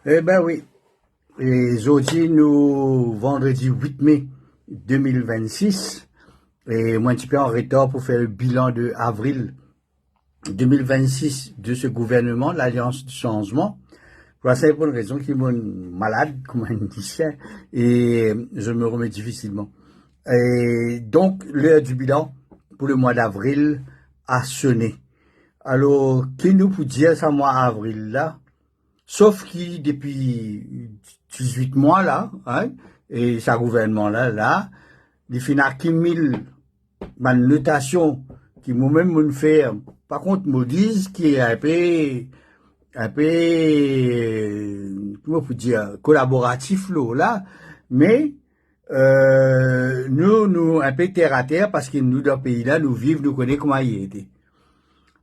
Eh ben oui. Et aujourd'hui, nous, vendredi 8 mai 2026, et moi un petit peu en retard pour faire le bilan de avril 2026 de ce gouvernement, l'Alliance du changement. Pour la simple raison qu'il est malade, comme on dit, et je me remets difficilement. Et donc, l'heure du bilan pour le mois d'avril a sonné. Alors, qui nous peut dire ça, mois d'avril là? Sauf qui, depuis 18 mois, là, hein, et sa gouvernement, là, il finit à 1000 notation qui moi-même me fait, par contre, me disent qui est un peu, comment on peut dire, collaboratif, là, mais, nous, un peu terre à terre, parce que nous, dans le pays-là, nous vivons, nous connaissons comment il était.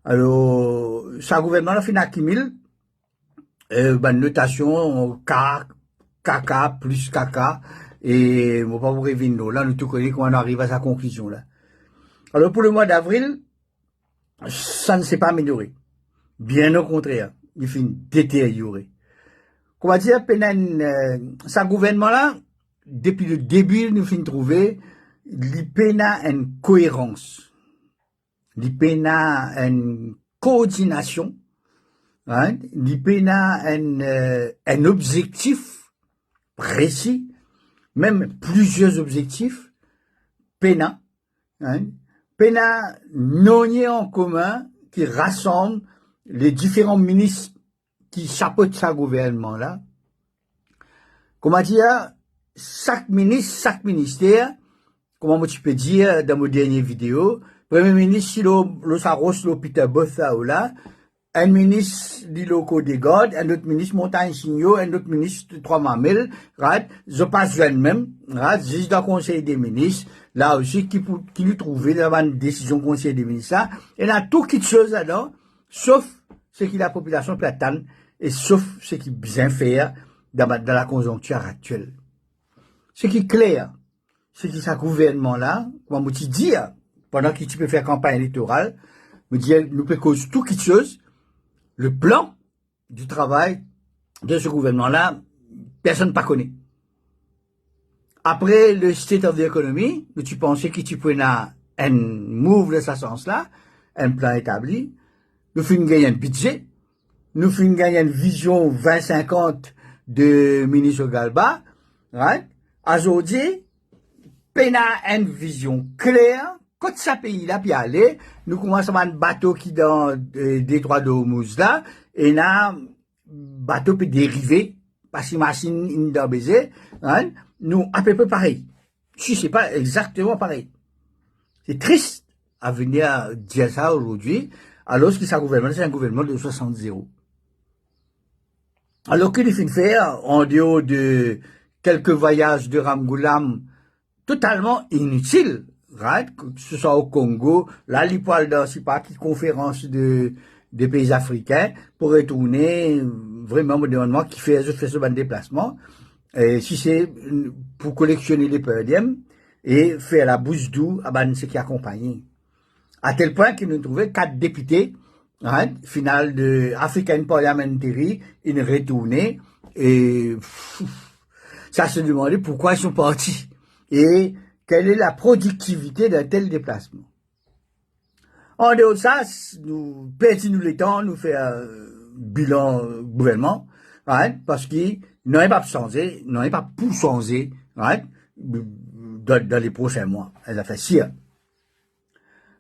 Alors, sa gouvernement, là, finit à 1000 notation K, KK plus KK, et on va pas vous revenir là, nous tout connaissons comment on arrive à sa conclusion là. Alors pour le mois d'avril, ça ne s'est pas amélioré. Bien au contraire, il finit détérioré. Comment dire, sa gouvernement là, depuis le début, nous finit trouver, il peine une cohérence, il peine une coordination, hein, il peine un objectif précis, même plusieurs objectifs, PENA, hein, PENA non en commun qui rassemble les différents ministres qui chapeautent ce gouvernement-là. Comment dire, chaque ministre, chaque ministère, comment tu peux dire dans mon dernière vidéo, Premier ministre, si le Saros, le Peter Botha, là, un ministre du loco des gardes, un autre ministre Montagne Signot, un autre ministre Trois Mamelles, je passe jeune même, juste dans le conseil des ministres, là aussi, qui lui trouvait dans une décision conseil des ministres, là, et là, tout quelque chose là, sauf ce que la population platane, et sauf ce qui bien faire dans la conjoncture actuelle. Ce qui est clair, c'est que ce gouvernement là, comme on dit, pendant qu'il peut faire campagne électorale, nous peut cause tout quelque chose, le plan du travail de ce gouvernement-là, personne ne connaît. Après le State of the Economy, tu pensais que tu pouvais un move de ce sens-là, un plan établi, nous faisons gagner un budget, nous faisons gagner une vision 2050 de ministre Galba, right? Aujourd'hui, pena une vision claire, quand ce pays-là puis aller, nous commençons à un bateau qui dans détroit de Hormuz là, et là, bateau peut dériver, parce que machine dans baiser, hein, nous, à peu près pareil. Si c'est pas exactement pareil. C'est triste à venir dire ça aujourd'hui, alors que ça gouvernement, c'est un gouvernement de 60-0. Alors qu'il finit faire, en dehors de quelques voyages de Ramgoulam, totalement inutiles, right? Que ce soit au Congo, là, il parle dans une conférence des pays africains pour retourner vraiment au gouvernement qui fait ce bon déplacement. Et si c'est pour collectionner les podiums et faire la bouche doux à ce qui accompagne. À tel point qu'il nous trouvait 4 députés, right, final de African Parliamentary, ils retourné et ça se demandait pourquoi ils sont partis. Et quelle est la productivité d'un tel déplacement. En dehors de ça, nous perdons le temps, nous faisons un bilan gouvernement, right, parce qu'ils n'ont pas changé, n'ont pas pour changer, right, dans les prochains mois. Elle a fait 6 ans.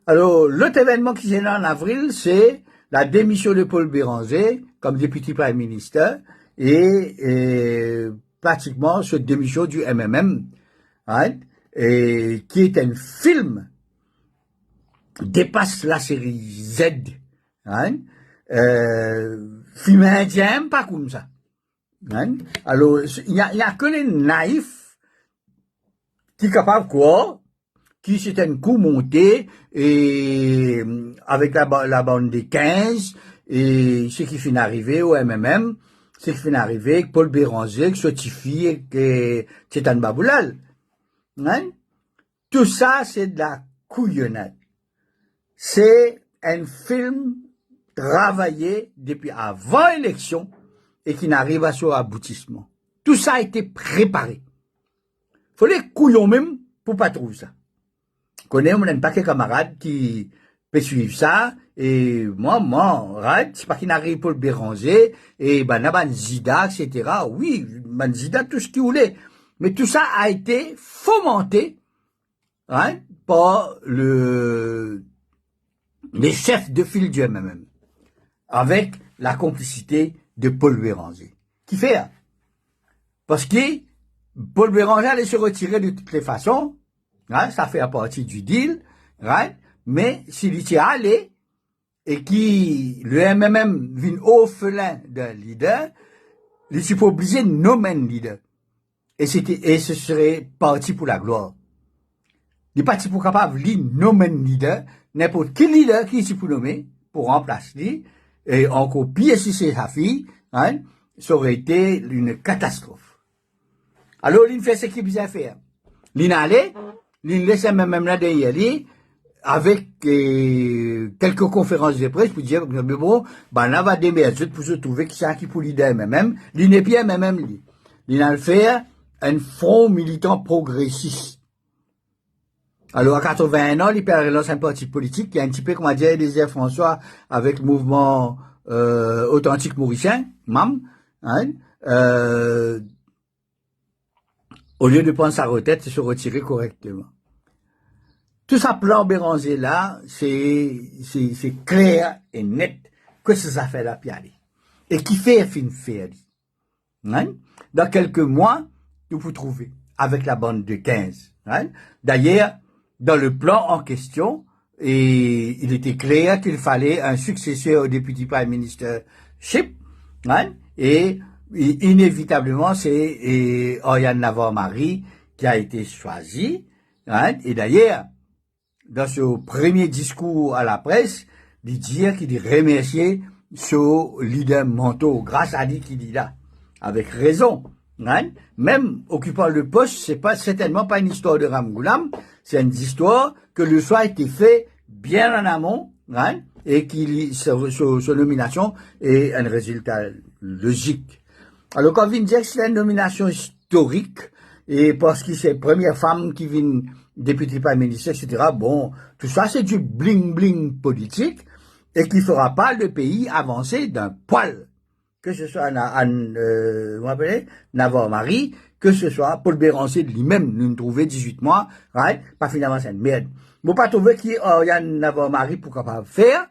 Alors, l'autre événement qui s'est là en avril, c'est la démission de Paul Béranger comme député Prime Minister et pratiquement cette démission du MMM, right, et qui est un film dépasse la série Z, hein, film indien, pas comme ça. Hein? Alors, il y a que les naïfs qui sont capables quoi, qui c'est un coup monté et avec la bande des 15 et ce qui finit arrivé au MMM, ce qui finit arrivé avec Paul Béranger, qui Sotifi et Tchétan Baboulal. Hein? Tout ça, c'est de la couillonnade. C'est un film travaillé depuis avant l'élection, et qui n'arrive à son aboutissement. Tout ça a été préparé. Faut les couillons même pour pas trouver ça. Connais, on n'aime pas que camarades qui peuvent suivre ça, et right, c'est pas qu'il n'arrive pour le Béranger, et Zida, etc. Oui, Zida, tout ce qu'il voulait. Mais tout ça a été fomenté, right, par les chefs de file du MMM, avec la complicité de Paul Béranger. Qui fait, hein? Parce que Paul Béranger allait se retirer de toutes les façons, right, ça fait partie du deal, right, mais s'il y est allé, et qui, le MMM vient orphelin d'un leader, il est pas obligé de nommer un leader. Et ce serait parti pour la gloire. Il est parti pour capable de nommer un leader, n'importe quel leader qui est pour nommer, pour remplacer lui, et encore pire si c'est sa fille, hein, ça aurait été une catastrophe. Alors, il fait ce qu'il vient faire. Il allé, il laisse même là derrière lui, avec quelques conférences de presse pour dire, mais bon, là va démerder pour se trouver qui c'est qui pour l'idée même, il n'est pas même lui. Il a fait un front militant progressiste. Alors, à 81 ans, il relance un parti politique qui est un petit peu, comme a dit Elisée François, avec le mouvement authentique mauricien, MAM, hein, au lieu de prendre sa retraite et se retirer correctement. Tout ça plan Béranger là, c'est clair et net que ça fait la piade. Et qui fait fin faire. Hein? Dans quelques mois, nous vous trouvez avec la bande de 15. Hein? D'ailleurs, dans le plan en question, et il était clair qu'il fallait un successeur au député Prime Minister Chip, hein? Et inévitablement, c'est Oriane Navarre-Marie qui a été choisi. Hein? Et d'ailleurs, dans ce premier discours à la presse, il dit qu'il remercier ce leader Manteau, grâce à lui qu'il dit là, avec raison. Hein? Même occupant le poste, c'est pas certainement pas une histoire de Ramgoulam, c'est une histoire que le choix a été fait bien en amont, hein? Et qu'il sa nomination est un résultat logique. Alors quand vient dire que c'est une nomination historique, et parce que c'est la première femme qui vient député par ministre, etc. Bon, tout ça c'est du bling-bling politique et qui fera pas le pays avancer d'un poil. Que ce soit Navarre-Marie, que ce soit Paul Béranger de lui-même, nous trouver 18 mois, right? Pas finalement c'est une merde. Bon, pas trouver qui Oriane Navarre-Marie pour capable faire,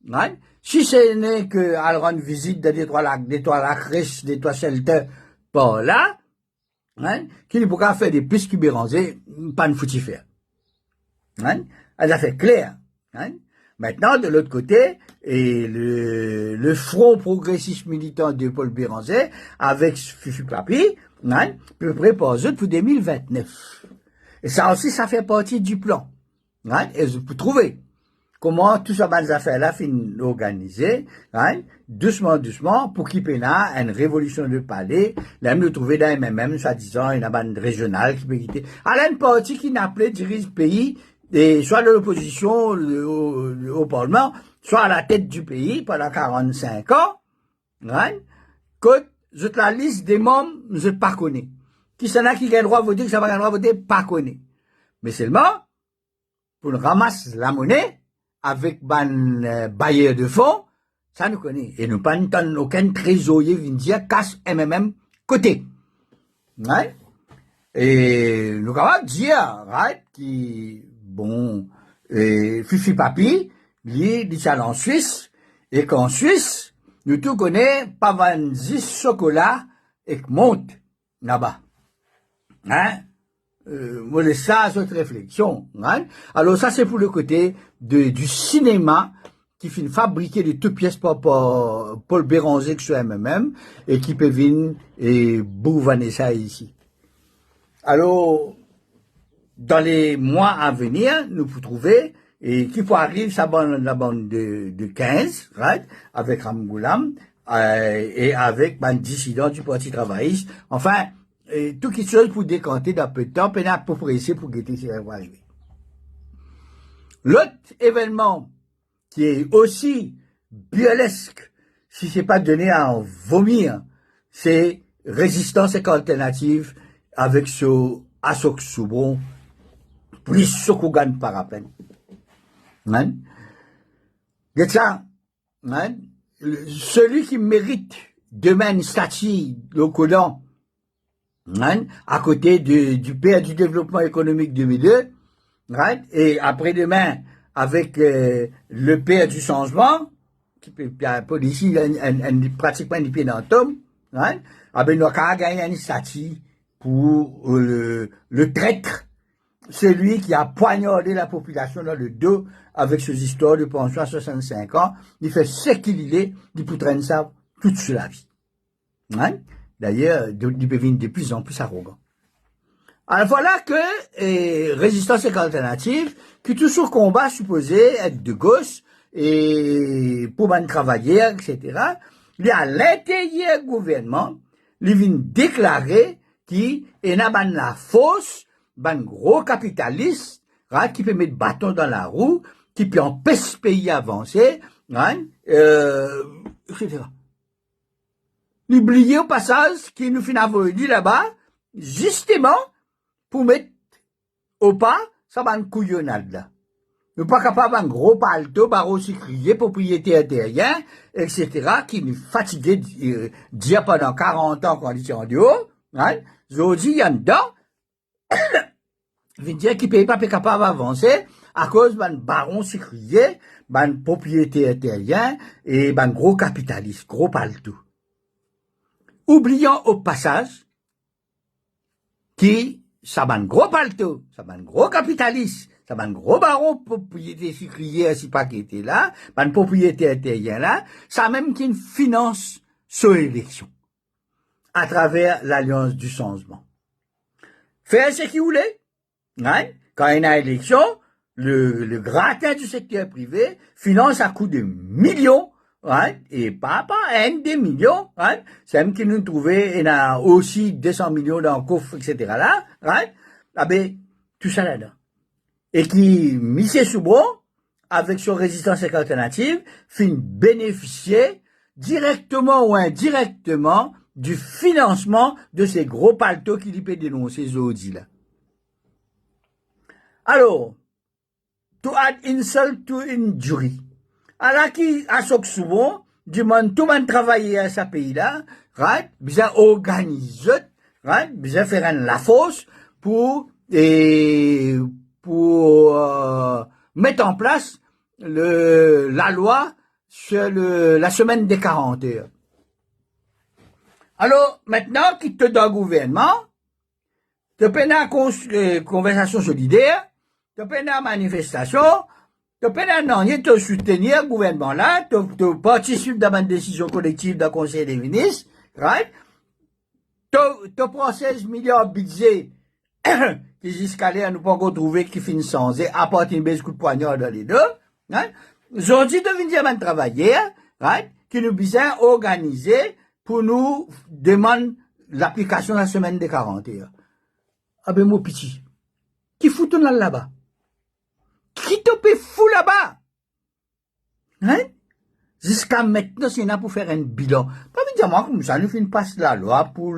right? Si ce n'est que à rendre visite des trois lacs, des trois crèches, des trois shelters, par là, hein, qui ne pourra faire des plus que Béranger, pas une foutu faire. Hein? Elle a fait clair. Hein? Maintenant, de l'autre côté, et le front progressiste militant de Paul Béranger, avec Fufu Papi, hein, peut préparer pour 2029. Et ça aussi, ça fait partie du plan. Hein? Et vous pouvez trouver comment tout ça, les affaires-là, finissent organisées, hein? Doucement, doucement, pour qu'il y ait une révolution de palais, là, nous trouver dans même, soi-disant, une bande régionale qui peut quitter. Alors, une partie qui n'a pas dirige le pays, et soit de l'opposition au Parlement, soit à la tête du pays pendant 45 ans, hein? Que, la liste des membres, je ne pas connais. Qui s'en a qui a le droit de voter, qui s'en a le droit de voter, pas connais. Mais seulement, pour nous ramasser la monnaie, avec ban bailleur de fonds, ça nous connaît. Et nous pas aucun trésorier vient dire casse MMM côté. Ouais. Et nous capables dire, right, qui, bon, Fifi Papi, lui, dit ça en Suisse, et qu'en Suisse, nous tout connaît, pas 26 chocolat, et que monte, là-bas. Hein? Moi, laisse ça, cette réflexion, hein? Alors, ça, c'est pour le côté du cinéma, qui finit fabriquer de toutes pièces par Paul Béranger, que soit MMM, et qui peut venir et bouvaner ça ici. Alors, dans les mois à venir, nous pouvons trouver, et qu'il faut arriver la bande de 15, right, avec Ramgoulam, et avec un dissident du Parti travailliste. Enfin, tout quelque chose pour décanter d'un peu de temps, et n'a pas pressé pour guetter si ça va arriver. L'autre événement, qui est aussi burlesque, si c'est pas donné à en vomir, c'est résistance et alternative avec ce Asok Soubron, plus ce qu'on gagne par à peine. Hein? Et ça, hein? Celui qui mérite demain une statue au Codan, hein? À côté du père du développement économique 2002, hein? Et après-demain, avec le père du changement, qui peut pas ici, pratiquement un pied dans le tome, hein? Ah ben, nous avons gagné une statue pour le traître, celui qui a poignardé la population dans le dos avec ses histoires de pension à 65 ans. Il fait ce qu'il est, il peut traîner ça toute la vie. Hein? D'ailleurs, il devient de plus en plus arrogant. Alors voilà que résistance et alternative, qui toujours combat supposé être de gauche et pour man travailler, etc. Il y a l'intérieur gouvernement, il vient déclarer qui est la fausse, ban gros capitaliste, hein, qui peut mettre bâton dans la roue, qui peut empêcher ce pays à avancer, hein, etc. N'oubliez au passage qu'il nous fait avoir dit là-bas, justement, pour mettre au pas, ça va une couillonnade là. Nous pas capable d'un gros palto, barreau sucrier, propriétaire terrien, etc., qui nous fatiguait dire pendant 40 ans qu'on était en haut, hein, aujourd'hui, il y a dedans, je veux dire qu'il ne paye pas capable d'avancer à cause d'un baron sucrier, d'un propriétaire terrien et d'un gros capitaliste, gros palto. Oublions au passage qui, ça va un gros palto, ça va un gros capitaliste, ça va un gros baron propriétaire sucrier, si pas qui était là, un propriétaire terrien là, ça même qui finance son élection à travers l'Alliance du changement. Faire ce qu'il voulait. Hein? Quand il y a une élection, le gratin du secteur privé finance à coût de millions, hein? Et pas un des millions, hein? C'est même qu'il nous trouvait, il y a aussi 200 millions dans le coffre, etc. là, hein? Ah ben, tout ça là-dedans. Et qui, Michel Soubron, avec son résistance alternative, fin bénéficier directement ou indirectement du financement de ces gros paltos qu'il peut dénoncer aujourd'hui là. Alors, to add insult to injury. Alors qui a souvent demande tout le monde travailler à ce pays-là, right? Bisa organiser, right? Bisa faire la force pour mettre en place la loi sur la semaine des 40 heures. Alors, maintenant, qui te donne gouvernement, te peine à conversation solidaire, te peine à manifestation, te peine à non, te soutenir le gouvernement là, te participer dans une décision collective dans le Conseil des ministres, right? Te prends 16 milliards de budget, qui jusqu'à là, nous pas encore trouvé qui finissent sans, à partir de coup de poignard dans les deux, right? Aujourd'hui, de venir travailler, right? Qui nous besoin organiser pour nous demander l'application de la semaine des 40 heures. Ah ben, mon petit, qui fout ton là-bas? Qui te peut fou là-bas? Hein? Jusqu'à maintenant, c'est là pour faire un bilan. Pas évidemment, comme ça, nous finissons passer la loi pour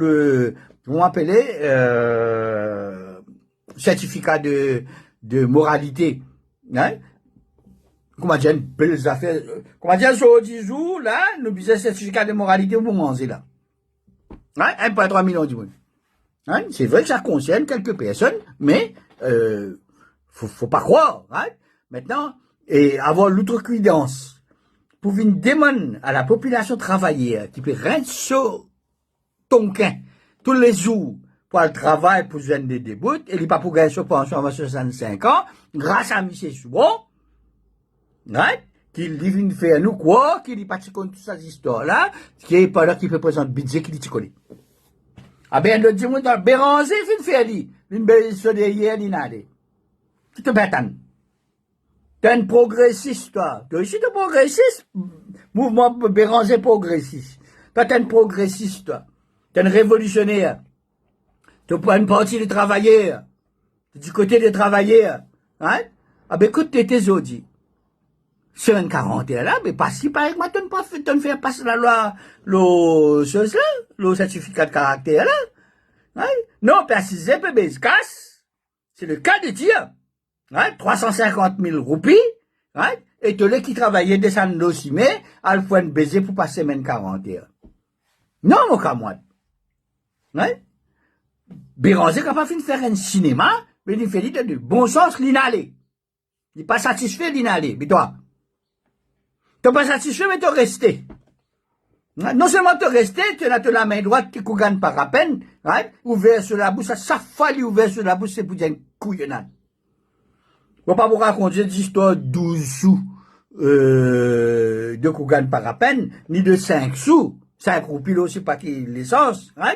comment appeler, certificat de moralité. Hein? Comment dire, une belle affaire, comment dire, sur 10 jours, là, nous besoin certificat de moralité pour manger, là. Hein? 1,3 million du monde. Hein? C'est vrai que ça concerne quelques personnes, mais, faut pas croire, hein? Maintenant, et avoir l'outrecuidance pour venir demander à la population travailler, qui peut rien sur tonquin, tous les jours, pour le travail, pour joindre des débuts, et il pas pour gagner sur pension à 65 ans, grâce à M. Soubron, hein? Qui vient faire nous quoi, qui n'est pas contre toutes ces histoires-là, qui est pas là, qui peut présenter budget, qui dit connaît. Ah ben, nous disons, Béranger, fin faire lui, une belle histoire derrière, il n'a qui te bêtane. T'es un progressiste, toi. Toi aussi, t'es progressiste. Mouvement Béranger progressiste. Toi, t'es un progressiste, toi. T'es un révolutionnaire. T'es pas une partie des travailleurs. T'es du côté des travailleurs. Hein? Ah ben, écoute, t'es aujourd'hui. semaine 41 là, mais pas si, par exemple, tu ne fais pas passer la loi, le certificat de caractère là. Hein? Non, préciser, bébé, casse. C'est le cas de dire. Hein? 350 000 roupies. Hein? Et tous les qui travaillaient descendent aussi, mais, à le point de baiser pour passer semaine 41. Non, mon camarade. Hein? Béranger, quand pas fini de faire un cinéma, mais il fait de bon sens, l'inalé. Il n'est pas satisfait, l'inalé. Mais toi, tu n'es pas satisfait, mais tu resté. Non seulement tu resté, tu as la main droite qui gagne par à peine, hein, ouvert sur la bouche, ça fallu ouvert sur la bouche, c'est pour dire une couillonnade. Je ne vais pas vous raconter des histoires de 12 sous de Kougan par à peine, ni de 5 sous. 5 roupies aussi, pas qui l'essence. Hein?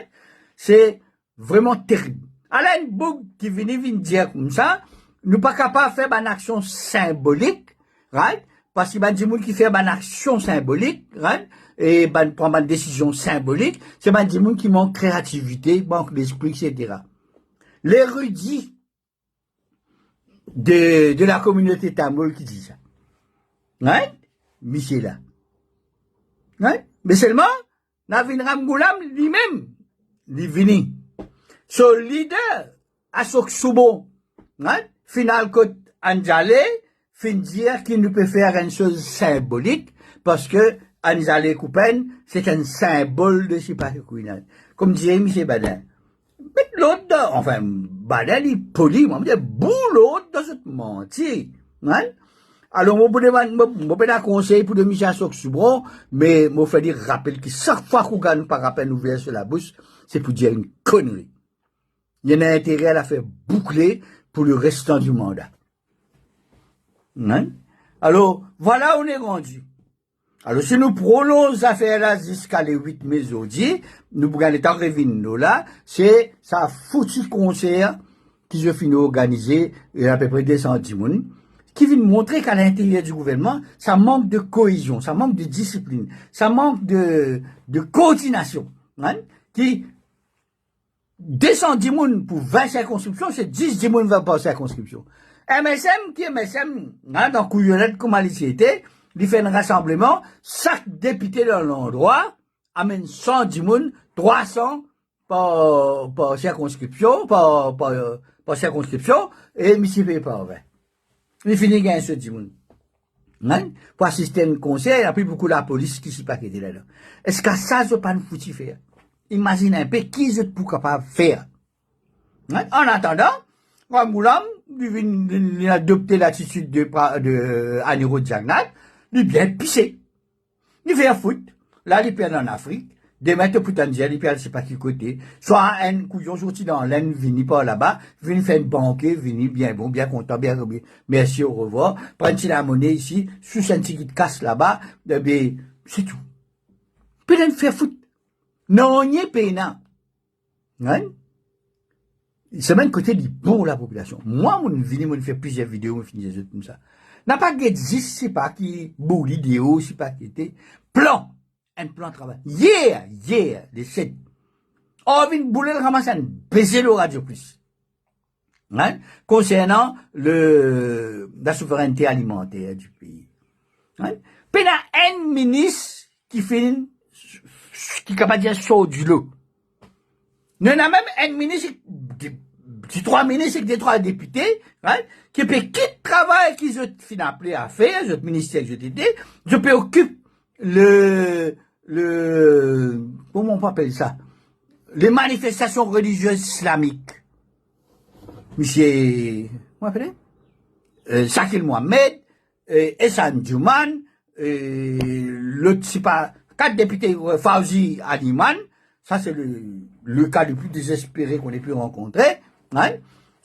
C'est vraiment terrible. Alain Boug qui vient dire comme ça, nous pas capable de faire une action symbolique, right? Parce qu'il y a des gens qui font une action symbolique, right? Et prendre une décision symbolique, c'est des gens qui manquent créativité, manquent d'esprit, etc. L'érudit de la communauté tamoul qui dit ça. Right? Michel là. Right? Mais seulement, Navin Ramgoulam lui-même, il vient. Son leader, Asok Soubo, right? Final Côte Anjale, fin dire qu'il ne peut faire une chose symbolique, parce que Anjale Koupen, c'est un symbole de Sipakouinat. Comme disait M. Badin. Mais l'autre, enfin, Badin, il est poli, moi, je dis, l'autre dans cette mentir. Hein? Alors, moi, je peux un conseil pour de Michel Asok Soubo, mais moi, je dire rappel que chaque fois qu'on gagne par rappel ouvert sur la bouche, c'est pour dire une connerie. Il y a un intérêt à la faire boucler pour le restant du mandat. Hein? Alors, voilà où on est rendu. Alors, si nous prenons les affaires là jusqu'à les 8 mai aujourd'hui, nous pouvons aller en revenir là, c'est ça foutu concert qui se finit organiser, à peu près 210 personnes, qui vient montrer qu'à l'intérieur du gouvernement, ça manque de cohésion, ça manque de discipline, ça manque de coordination, hein, qui 210 personnes pour 20 circonscriptions, c'est 10 personnes par circonscription. MSM, qui est MSM, hein, dans Couillonnette, comme il était, il fait un rassemblement, chaque député dans l'endroit amène 110 personnes, 300 par circonscription, par circonscription, et M. paye par 20. Il finit gagner ce 10 personnes. Hein? Pour assister à un conseil, il y a plus beaucoup la police qui s'y paquette là. Est-ce que ça, je pas nous foutu faire? Imagine un peu qui je pour capable faire. Hein? En attendant, Ramoulam, il a adopté l'attitude de Aniro Djagnat, il bien pissé. Il fait un foot. Là, il perd en Afrique. Demain, il peut il perd, je sais pas qui côté. Soit un couillon sorti dans l'aine, vini par là-bas, vini faire une banque, vini bien bon, bien content, bien, merci, au revoir. Prendre la monnaie ici, sous un ticket de casse là-bas, c'est tout. Puis il fait foot. Non, il est payant. Hein? C'est même côté du bon la population. Moi, je fais plusieurs vidéos, je finis des autres comme ça. N'a pas d'existe, c'est pas qui, beau l'idéo, c'est pas qui était. Plan. Un plan de travail. Les 7. On vient bouler le ramassage, baiser le radio plus. Hein? Concernant la souveraineté alimentaire du pays. Hein? Puis il y a un ministre qui fait qui est capable de dire chaud du lot. Il y en a même un ministre, des 3 ministres et des 3 députés, hein, qui peut quitter le travail qu'ils ont fini appelé à faire, le ministère que je peux occuper comment on appelle ça? Les manifestations religieuses islamiques. Monsieur, comment on appelle? Shakil Mohamed, Essan Djouman, l'autre, c'est pas, 4 députés, Fauzi Aliman, ça c'est le cas le plus désespéré qu'on ait pu rencontrer, hein.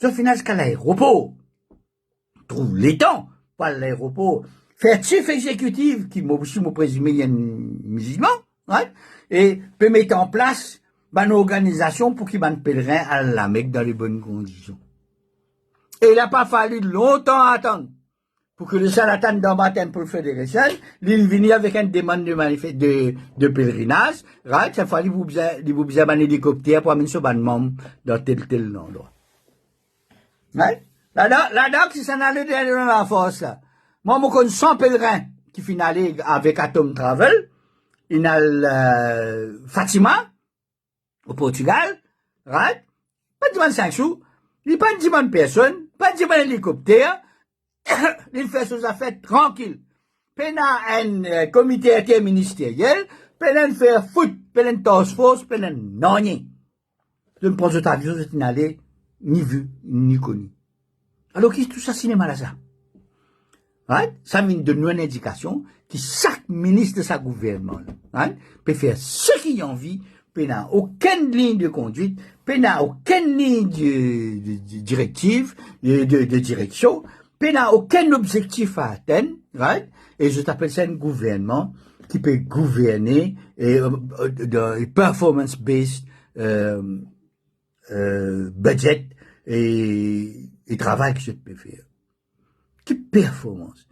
Au final, jusqu'à l'aéroport, trouve les temps pour l'aéroport, faire chef exécutif, qui m'a présumé, il y a un musulman, hein, et peut mettre en place, une organisation pour qu'il y ait un pèlerin à la Mecque dans les bonnes conditions. Et il n'a pas fallu longtemps attendre pour que le charlatan d'en matin pour le fédération, il venait avec une demande de pèlerinage, right? Ça fallait vous besoin un hélicoptère pour amener ce membre dans tel endroit. Right? Là-dedans, si ça n'allait dans la force, là. Moi, je connais 100 pèlerins qui finissent avec Atom Travel. Il y a Fatima, au Portugal, right? Pas de demande 5 sous. Il n'y a pas de demande personne, pas de demande hélicoptère. Il fait ses affaires tranquille. Pena un comité interministériel, pena faire foot, pena task force, pena non rien. Je me prends cet avion, je suis allé, ni vu, ni connu. Alors, qu'est-ce que tout ça, cinéma là, ça? Right? Ça vient de nous une indication que chaque ministre de sa gouvernement, right, peut faire ce qu'il a envie, peut n'a aucune ligne de conduite, peut n'a aucune ligne de directive, de direction, peut n'a aucun objectif à atteindre, right? Et je t'appelle ça un gouvernement qui peut gouverner de performance-based budget et travail que je peux faire. Quelle performance.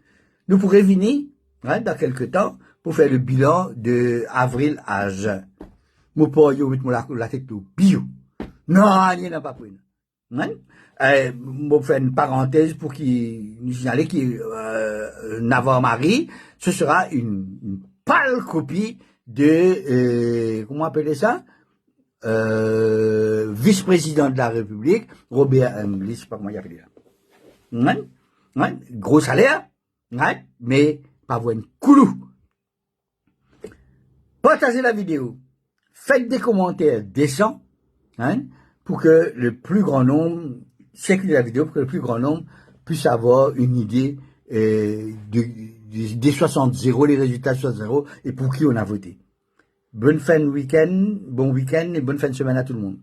Nous pourrions venir, hein, dans quelques temps, pour faire le bilan de avril à juin. Nous pourrions mettre la tête au bio. Non, il n'y en a pas pris. Hein? Je faire une parenthèse pour qu'il nous signale que Navarre Marie, ce sera une pâle copie de, comment appeler ça? Vice-président de la République, Robert Inglis, je sais pas comment il appelle ça. Hein? Hein? Gros salaire, hein? Mais pas voir une coulou. Partagez la vidéo. Faites des commentaires décents, hein? Pour que le plus grand nombre, circule la vidéo, pour que le plus grand nombre puisse avoir une idée des 60-0, les résultats 60-0 et pour qui on a voté. Bonne fin de week-end, bon week-end et bonne fin de semaine à tout le monde.